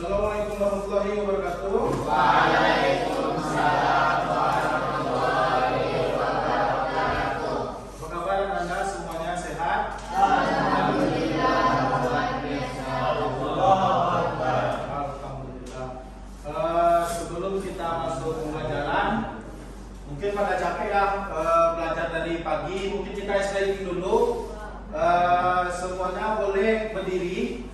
Assalamualaikum warahmatullahi wabarakatuh. Waalaikumsalam warahmatullahi wabarakatuh. Apa kabar Anda semuanya, sehat? Alhamdulillah, luar biasa. Alhamdulillah. Sebelum kita masuk pembelajaran, mungkin pada capek ya belajar dari pagi. Mungkin kita stretching dulu. Semuanya boleh berdiri.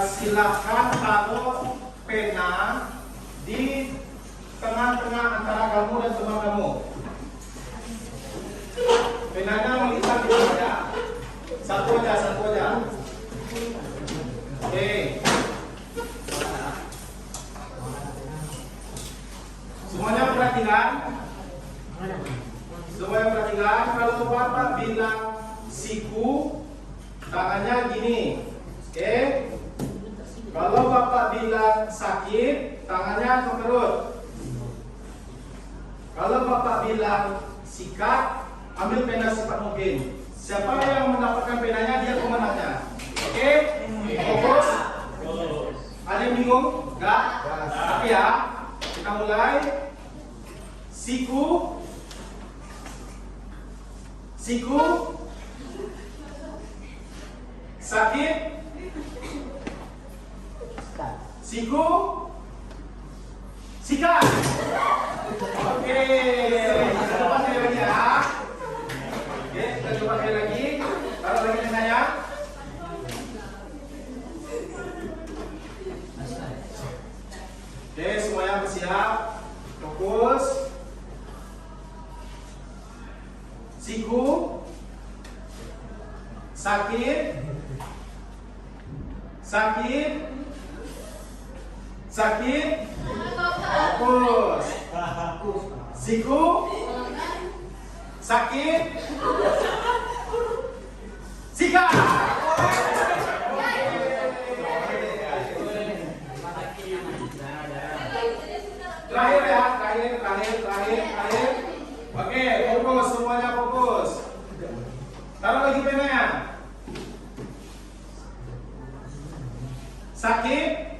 Silakan taruh pena di tengah-tengah antara kamu dan teman kamu. Penanya melintang di mana? Satu aja. Oke. Semuanya perhatikan. Kalau Bapak bilang siku, tangannya gini. Oke. Kalau Bapak bilang sakit, tangannya ke perut. Kalau Bapak bilang sikat, ambil pena secepat mungkin. Siapa yang mendapatkan penanya, dia pemenangnya. Oke? Fokus. Ada yang bingung? Enggak? Tapi ya, kita mulai. Siku. Sakit. Siku. Sikat. Oke, kita coba sekali lagi ya. Oke, kita coba sekali lagi. Taruh lagi penanya. Oke, semuanya bersiap. Fokus. Siku. Sakit. Fokus. Siku. Sakit. Sikat. Terakhir. Oke, fokus, semuanya fokus. Taruh lagi penanya. Sakit.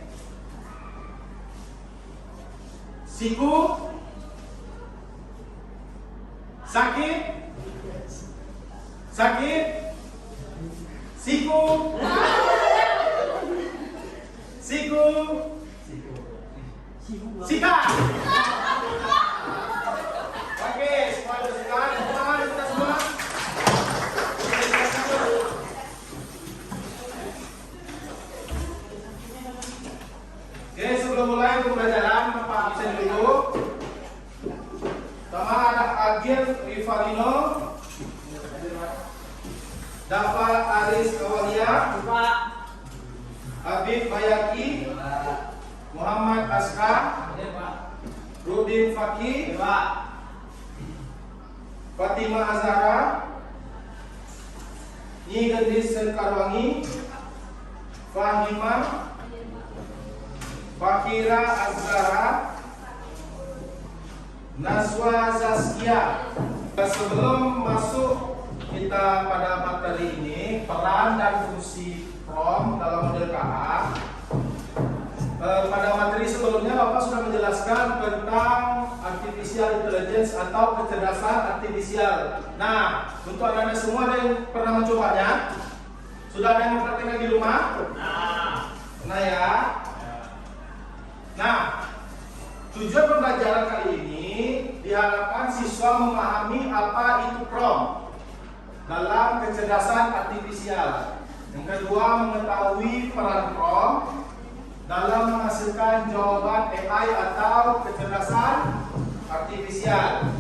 Siku. Sakit. Siku. Sikat. Oke, semua bersihkan. Tangan kita semua. Oke, sebelum mulai pembelajaran, Bapak absen dulu. Pertama ada Agil Rivalino, Dafa Aris Kawalia, Habib Bayaki, Muhammad Askar, Rudin Fakih, Fatimah Azhara, Nyi Gendis Karwangi, Fahimah, Fakira Azhara, Naswa Zaskia. Sebelum masuk kita pada materi ini, peran dan fungsi PROM dalam model KA. Pada materi sebelumnya Bapak sudah menjelaskan tentang artificial intelligence atau kecerdasan artifisial. Nah, untuk Anda semua ada yang pernah mencobanya? Sudah ada yang mempraktikkan di rumah? Nah ya. Nah, tujuan pembelajaran kali ini diharapkan siswa memahami apa itu PROM dalam kecerdasan artifisial. Yang kedua, mengetahui peran PROM dalam menghasilkan jawaban AI atau kecerdasan artifisial.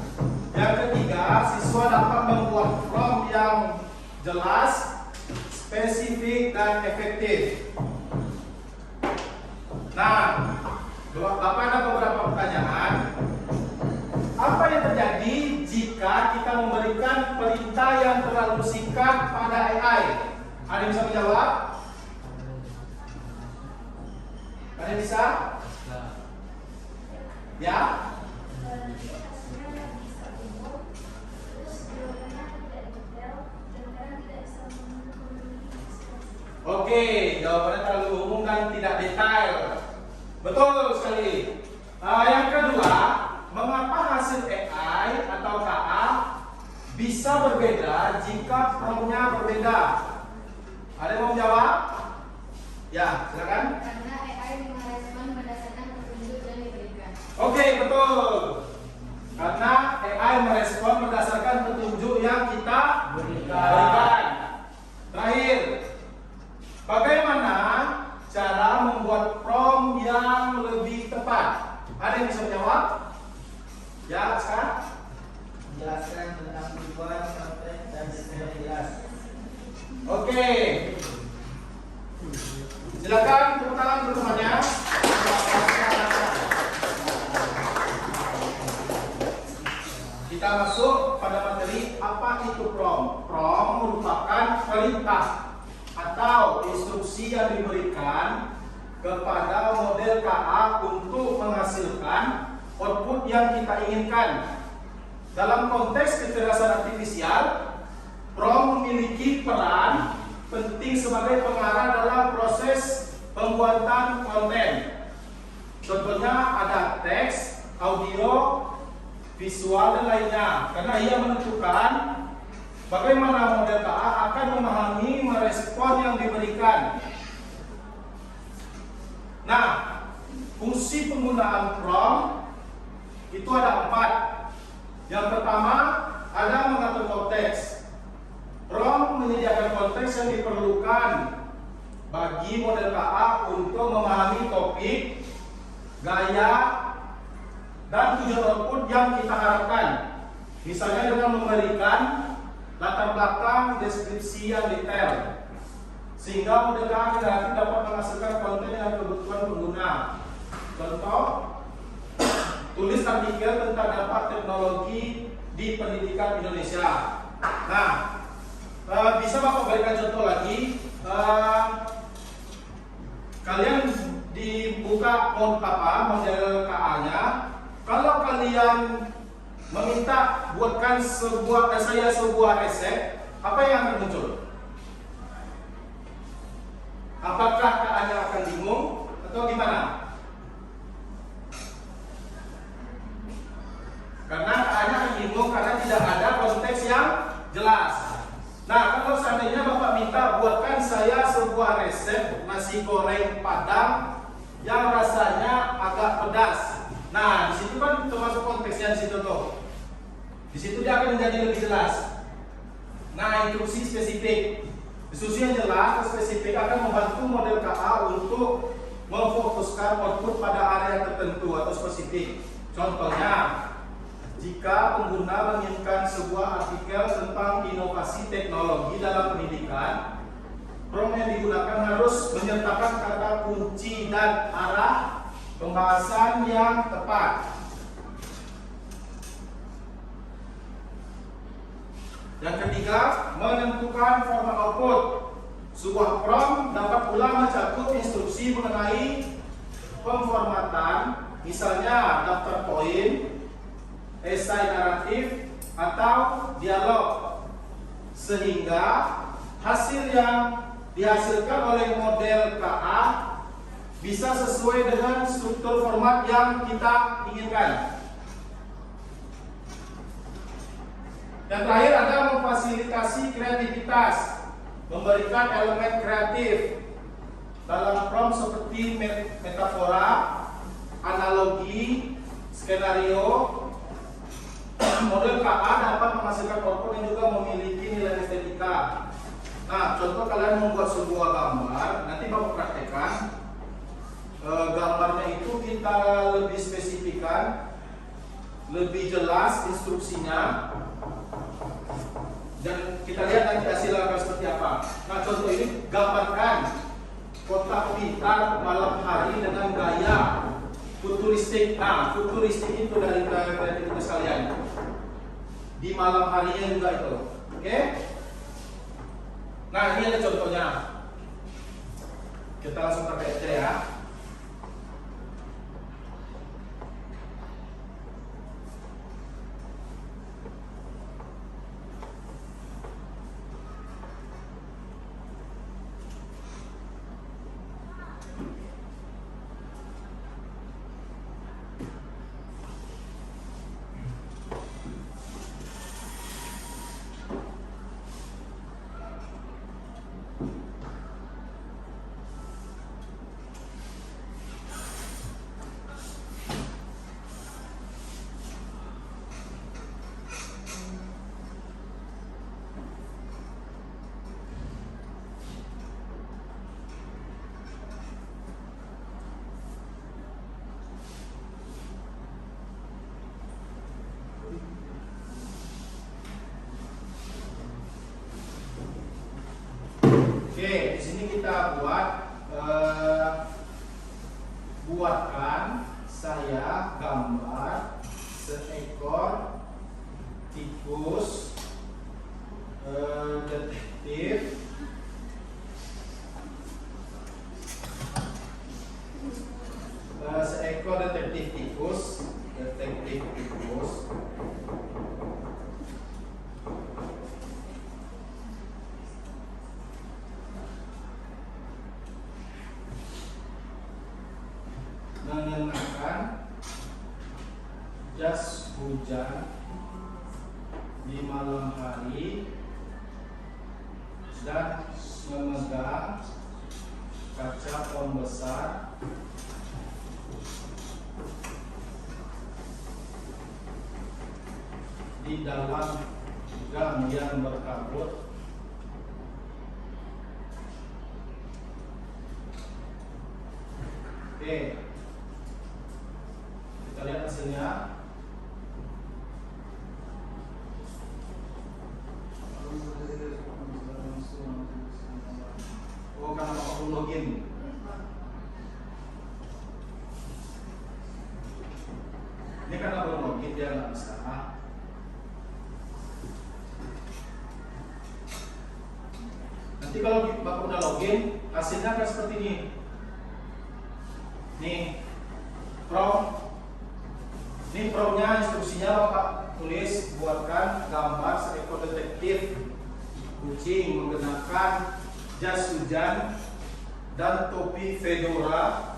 Yang ketiga, siswa dapat membuat PROM yang jelas, spesifik, dan efektif. Nah, Bapak ada beberapa pertanyaan. Apa yang terjadi jika kita memberikan perintah yang terlalu singkat pada AI? Ada yang bisa menjawab? Ada yang bisa? Ya? Oke, jawabannya terlalu umum dan tidak detail. Betul sekali. Yang kedua, mengapa hasil AI atau KA bisa berbeda jika promnya berbeda? Ada yang mau menjawab? Ya, silakan. Karena AI merespon berdasarkan petunjuk yang diberikan. Oke, betul. Karena AI merespon berdasarkan petunjuk yang kita berikan. Terakhir, bagaimana cara membuat prompt yang lebih tepat? Ada yang bisa menjawab? Ya, sekarang. Jelaskan tentang tujuan, konteks, dan detail jelas. Oke. Silakan tepuk tangan untuk temannya. Kita masuk pada materi apa itu prompt. Prompt merupakan perintah atau instruksi yang diberikan kepada model KA untuk menghasilkan output yang kita inginkan. Dalam konteks kecerdasan artifisial, prompt memiliki peran penting sebagai pengarah dalam proses pembuatan konten. Contohnya ada teks, audio, visual dan lainnya. Karena ia menentukan bagaimana model KA akan memahami merespon yang diberikan. Nah, fungsi penggunaan prompt itu ada 4. Yang pertama, ada mengatur konteks. Prompt menyediakan konteks yang diperlukan bagi model KA untuk memahami topik, gaya, dan tujuan output yang kita harapkan. Misalnya dengan memberikan latar belakang deskripsi yang detail, sehingga model KA generatif dapat menghasilkan konten dengan kebutuhan pengguna. Contoh, tulis artikel tentang dampak teknologi di pendidikan Indonesia. Nah, bisa Bapak berikan contoh lagi. Kalian dibuka model KA-nya. Kalau kalian meminta buatkan saya sebuah esai, apa yang akan muncul? Apakah KA-nya akan bingung atau gimana? Karena KA-nya akan bingung karena tidak ada konteks yang jelas. Nah, kalau seandainya Bapak minta buatkan saya sebuah resep nasi goreng Padang yang rasanya agak pedas. Nah, di situ kan termasuk konteksnya di situ tuh. Di situ dia akan menjadi lebih jelas. Nah, instruksi spesifik. Instruksi yang jelas dan spesifik akan membantu model KA untuk memfokuskan output pada area tertentu atau spesifik. Contohnya, jika pengguna menginginkan sebuah artikel tentang inovasi teknologi dalam pendidikan, prompt yang digunakan harus menyertakan kata kunci dan arah pembahasan yang tepat. Yang ketiga, menentukan format output. Sebuah prompt dapat pula mencakup instruksi mengenai pemformatan, misalnya daftar poin, esai naratif, atau dialog, sehingga hasil yang dihasilkan oleh model KA bisa sesuai dengan struktur format yang kita inginkan. Yang terakhir ada memfasilitasi kreativitas, memberikan elemen kreatif dalam prompt seperti metafora, analogi, skenario. Model KA dapat menghasilkan output yang juga memiliki nilai estetika. Nah, contoh kalian membuat sebuah gambar, nanti Bapak praktekkan. Gambarnya itu kita lebih spesifikkan, lebih jelas instruksinya, dan kita lihat nanti hasilnya seperti apa. Nah, contoh ini gambarkan kota pintar malam hari dengan gaya futuristik. Nah, futuristik itu dari kreativitas kalian. Di malam harinya juga itu. Oke? Nah, ini ada contohnya. Kita langsung pakai aja ya. buatkan saya gambar seekor tikus detektif seekor detektif tikus mengenakan jas hujan di malam hari dan memegang kaca pembesar di dalam gang yang berkabut. Oke, kita lihat hasilnya. Oh, karena Bapak belum login. Ini karena belum login dia nggak bisa. Nanti kalau Bapak udah login, hasilnya akan seperti ini. Nih, ini promnya, instruksinya Bapak tulis, buatkan gambar seekor detektif kucing mengenakan jas hujan dan topi fedora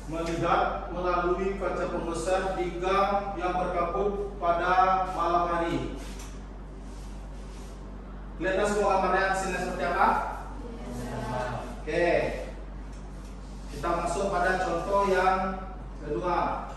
melihat melalui kaca pembesar di gang yang berkabut pada malam hari. Kelihatan semua gambarnya hasilnya seperti apa? Oke. Kita masuk pada contoh yang kedua.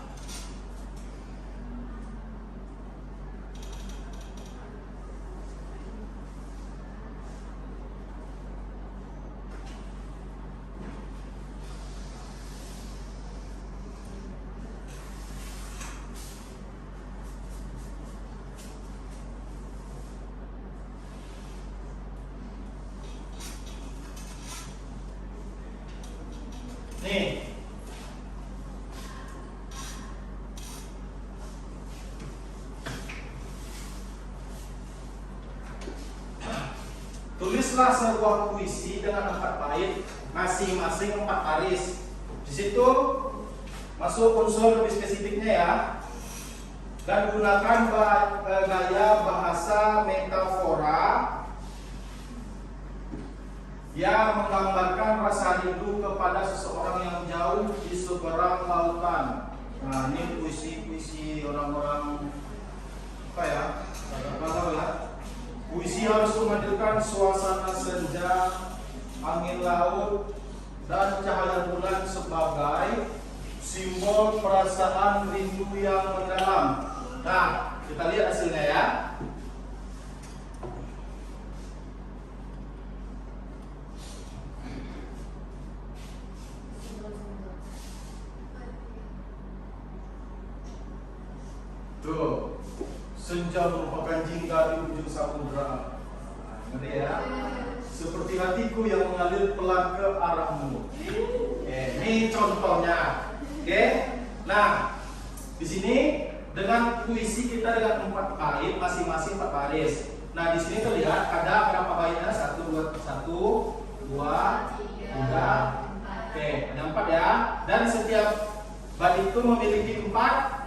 Nih, tulislah sebuah puisi dengan 4 bait, masing-masing 4 baris. Di situ masuk unsur lebih spesifiknya ya, dan gunakan gaya bahasa metafora yang menggambarkan rasa rindu kepada seseorang yang jauh di seberang lautan. Nah, ini puisi orang-orang apa ya? Puisi harus menghadirkan suasana senja, angin laut, dan cahaya bulan sebagai simbol perasaan rindu yang mendalam. Nah, kita lihat hasilnya ya. Tuh, senja merupakan jingga di ujung samudra. Ngeri ya? Seperti hatiku yang mengalir pelan ke arahmu. Ini contohnya. Oke. Nah, di sini dengan puisi kita dengan 4 bait, masing-masing 4 baris. Nah, di sini terlihat ada berapa baitnya? 1, 2, 3. Oke, ada 4 ya. Dan setiap bait itu memiliki 4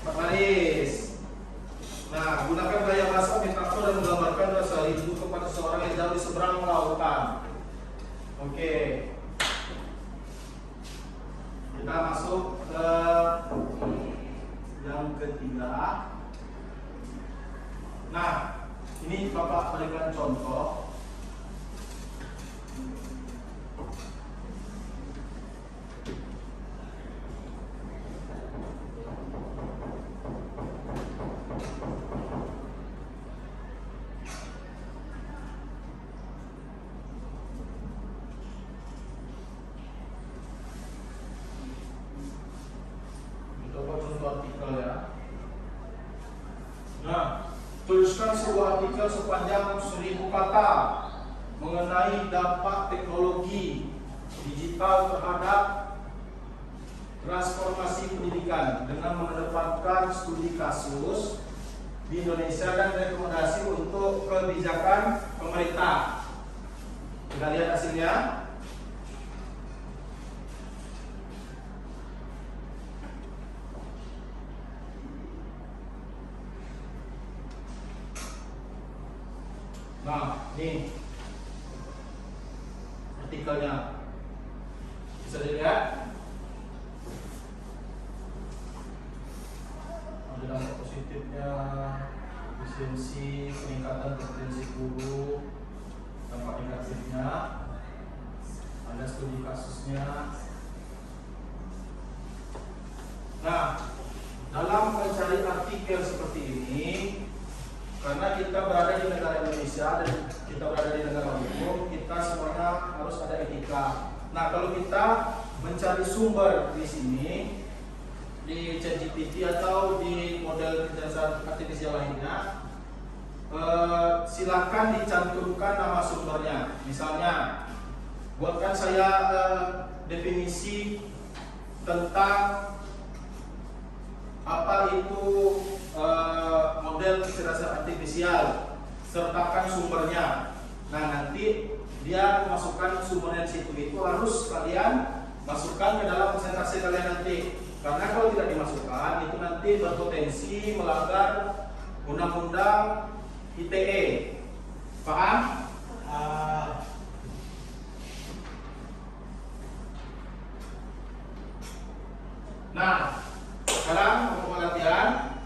baris. Nah, gunakan gaya bahasa metafora dan menggambarkan rasa rindu kepada seorang yang jauh di seberang lautan. Oke. Kita masuk ke yang ketiga. Nah, ini Bapak berikan contoh. Artikel ya. Nah, tuliskan sebuah artikel sepanjang 1000 kata mengenai dampak teknologi digital terhadap transformasi pendidikan dengan mengedepankan studi kasus di Indonesia dan rekomendasi untuk kebijakan pemerintah. Kita lihat hasilnya. Nah, ini artikelnya bisa dilihat. Ada dampak positifnya, efisiensi, peningkatan kompetensi guru, dampak negatifnya, ada studi kasusnya. Nah, dalam mencari artikel seperti ini, karena kita berada di negara Indonesia dan kita berada di negara hukum, kita semuanya harus ada etika. Nah, kalau kita mencari sumber di sini, di ChatGPT atau di model kecerdasan artifisial lainnya, silakan dicantumkan nama sumbernya. Misalnya, buatkan saya definisi tentang apa itu model kecerdasan artifisial, sertakan sumbernya. Nah, nanti dia memasukkan sumbernya di situ, itu harus kalian masukkan ke dalam presentasi kalian nanti. Karena kalau tidak dimasukkan, itu nanti berpotensi melanggar undang-undang ITE. Paham? Nah, sekarang untuk latihan,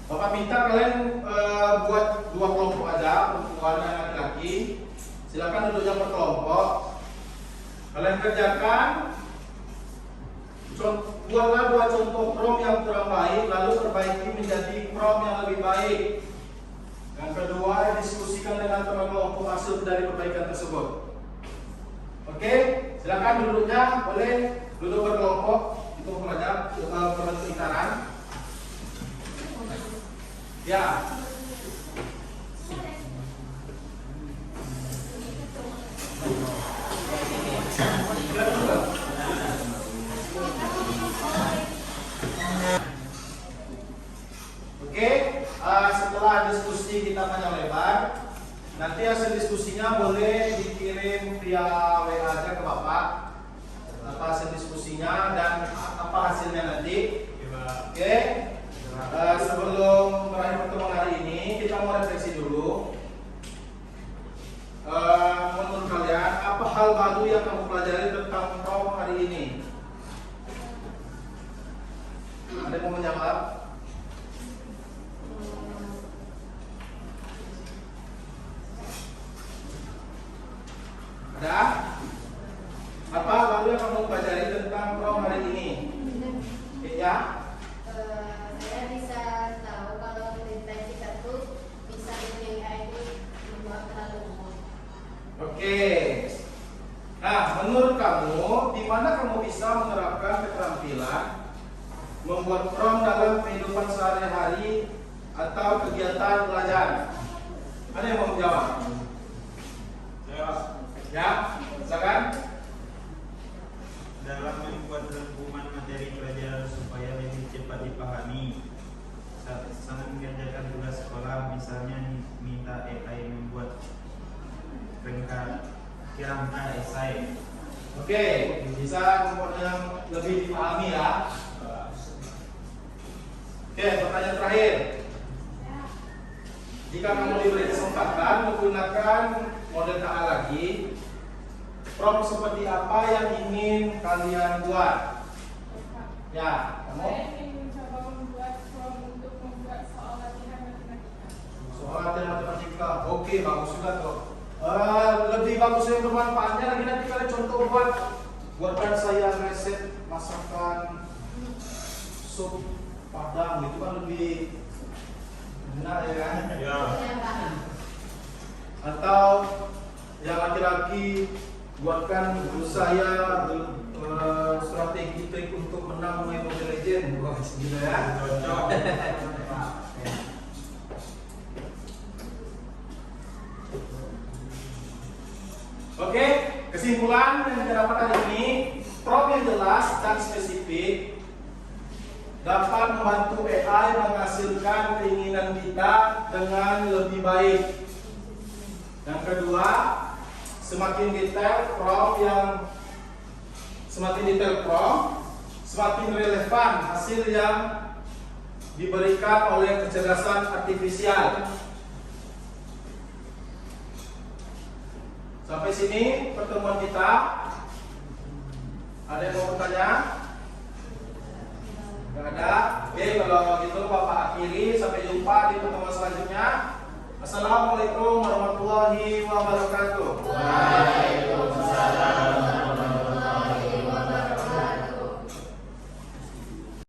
Bapak minta kalian buat 2 kelompok aja, perempuan dan laki-laki. Silakan duduknya per kelompok. Kalian kerjakan, buatlah 2 contoh prom yang kurang baik, lalu perbaiki menjadi prom yang lebih baik. Yang kedua, diskusikan dengan teman kelompok hasil dari perbaikan tersebut. Oke, silakan duduknya, boleh duduk berkelompok. Itu pelajar perlengkapan. Ya. Oke, setelah diskusi kita panjang lebar, nanti hasil diskusinya boleh dikirim via WA aja ke Bapak. Apa hasil diskusinya dan apa hasilnya nanti. Oke. Sebelum berakhir pertemuan hari ini, kita mau refleksi dulu. Menurut kalian, apa hal baru yang kamu pelajari tentang prom hari ini? Ada yang mau menjawab? Ada? Apa baru yang kamu pelajari tentang prom hari ini? Ya? Saya bisa tahu kalau pemerintah kita tuh bisa bikin AI itu membuat terlalu umum. Oke. Nah, menurut kamu, di mana kamu bisa menerapkan keterampilan membuat prom dalam kehidupan sehari-hari atau kegiatan belajar? Ada yang mau menjawab? Ya, silakan. Dalam membuat rangkuman materi pelajaran supaya lebih cepat dipahami, sangat mengerjakan tugas sekolah, misalnya minta AI membuat kerangka esai. Oke, bisa membuat yang lebih dipahami ya. Oke, pertanyaan terakhir. Jika kamu diberi kesempatan menggunakan model KA lagi, prom seperti apa yang ingin kalian buat? Ya, kamu? Saya ingin mencoba membuat prom untuk membuat soal latihan matematika. Soal latihan matematika. Oke, bagus juga tuh. Lebih bagus yang bermanfaatnya lagi nanti kalian contoh buatkan saya resep masakan sup padang, itu kan lebih benar ya kan? Ya. Atau yang laki-laki buatkan guru saya strategi trik untuk menang main Mobile Legends. Wah, gitu ya. Cocok. Oke, kesimpulan yang kita dapat hari ini, prompt yang jelas dan spesifik dapat membantu AI menghasilkan keinginan kita dengan lebih baik. Yang kedua, semakin detail prompt, semakin relevan hasil yang diberikan oleh kecerdasan artifisial. Sampai sini pertemuan kita. Ada yang mau bertanya? Nggak ada? Oke, kalau gitu Bapak akhiri. Sampai jumpa di pertemuan selanjutnya. Assalamualaikum warahmatullahi wabarakatuh.